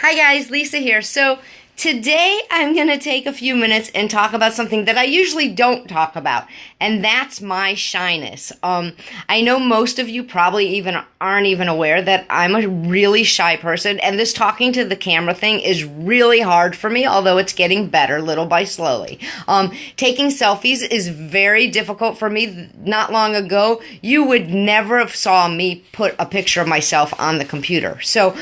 Hi guys, Lisa here. So today I'm going to take a few minutes and talk about something that I usually don't talk about, and that's my shyness. I know most of you probably aren't even aware that I'm a really shy person, and this talking to the camera thing is really hard for me, although it's getting better little by slowly. Taking selfies is very difficult for me. Not long ago, you would never have saw me put a picture of myself on the computer. So,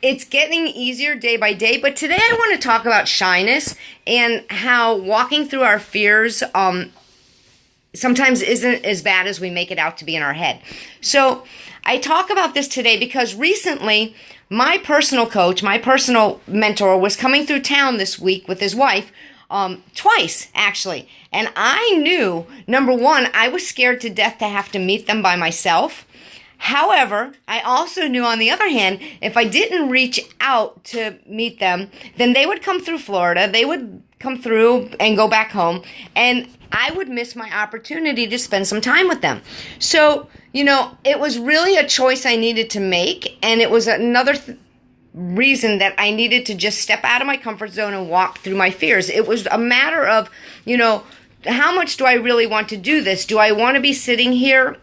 it's getting easier day by day, but today I want to talk about shyness and how walking through our fears sometimes isn't as bad as we make it out to be in our head. So I talk about this today because recently my personal coach, my personal mentor, was coming through town this week with his wife, twice actually. And I knew, number one, I was scared to death to have to meet them by myself. However, I also knew, on the other hand, if I didn't reach out to meet them, then they would come through Florida, they would come through and go back home, and I would miss my opportunity to spend some time with them. So, it was really a choice I needed to make, and it was another reason that I needed to just step out of my comfort zone and walk through my fears. It was a matter of, how much do I really want to do this? Do I want to be sitting here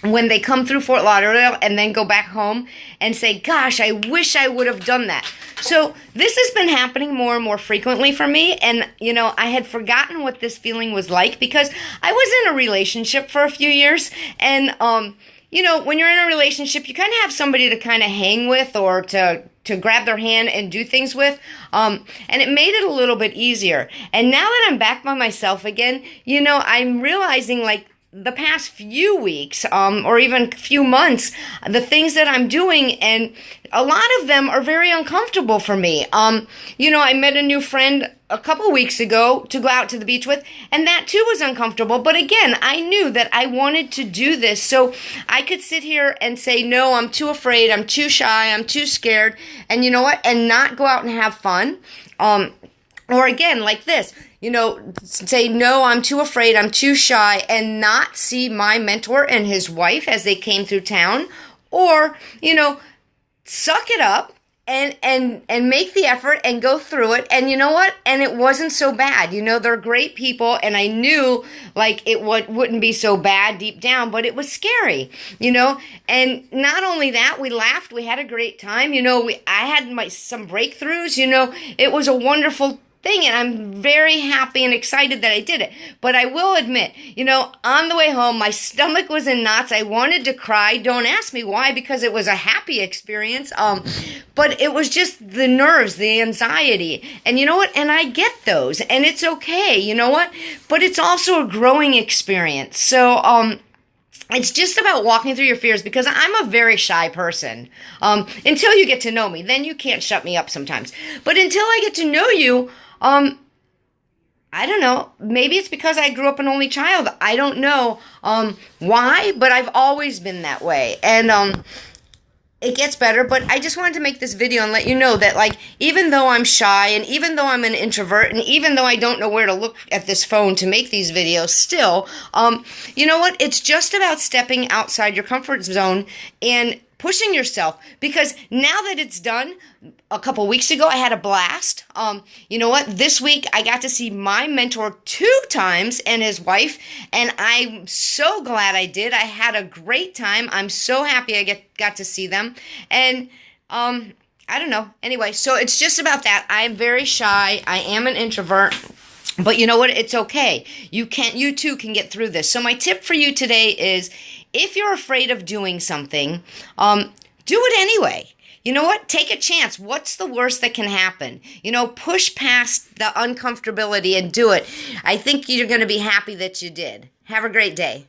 when they come through Fort Lauderdale and then go back home and say, gosh, I wish I would have done that? So this has been happening more and more frequently for me. And, I had forgotten what this feeling was like because I was in a relationship for a few years. And, when you're in a relationship, you kind of have somebody to kind of hang with or to grab their hand and do things with. And it made it a little bit easier. And now that I'm back by myself again, I'm realizing, the past few weeks, or even few months, the things that I'm doing, and a lot of them are very uncomfortable for me. I met a new friend a couple weeks ago to go out to the beach with, and that too was uncomfortable. But again, I knew that I wanted to do this so I could sit here and say, no, I'm too afraid, I'm too shy, I'm too scared, and you know what? And not go out and have fun. Or again, like this, say, no, I'm too afraid, I'm too shy, and not see my mentor and his wife as they came through town. Or, suck it up and make the effort and go through it. And you know what? And it wasn't so bad. They're great people, and I knew, it wouldn't be so bad deep down, but it was scary, And not only that, we laughed, we had a great time, I had some breakthroughs, it was a wonderful thing, and I'm very happy and excited that I did it. But I will admit, on the way home, my stomach was in knots. I wanted to cry. Don't ask me why, because it was a happy experience. But it was just the nerves, the anxiety. And you know what? And I get those, and it's okay. You know what? But it's also a growing experience. So, it's just about walking through your fears, because I'm a very shy person. Until you get to know me, then you can't shut me up sometimes. But until I get to know you, I don't know, maybe it's because I grew up an only child. I don't know why, but I've always been that way. And it gets better, but I just wanted to make this video and let you know that, even though I'm shy, and even though I'm an introvert, and even though I don't know where to look at this phone to make these videos, still, you know what? It's just about stepping outside your comfort zone and pushing yourself, because now that it's done, a couple weeks ago, I had a blast. You know what? This week, I got to see my mentor 2 times and his wife, and I'm so glad I did. I had a great time. I'm so happy I got to see them. And, I don't know. Anyway, so it's just about that. I'm very shy. I am an introvert. But you know what? It's okay. You too can get through this. So my tip for you today is, if you're afraid of doing something, do it anyway. You know what? Take a chance. What's the worst that can happen? Push past the uncomfortability and do it. I think you're going to be happy that you did. Have a great day.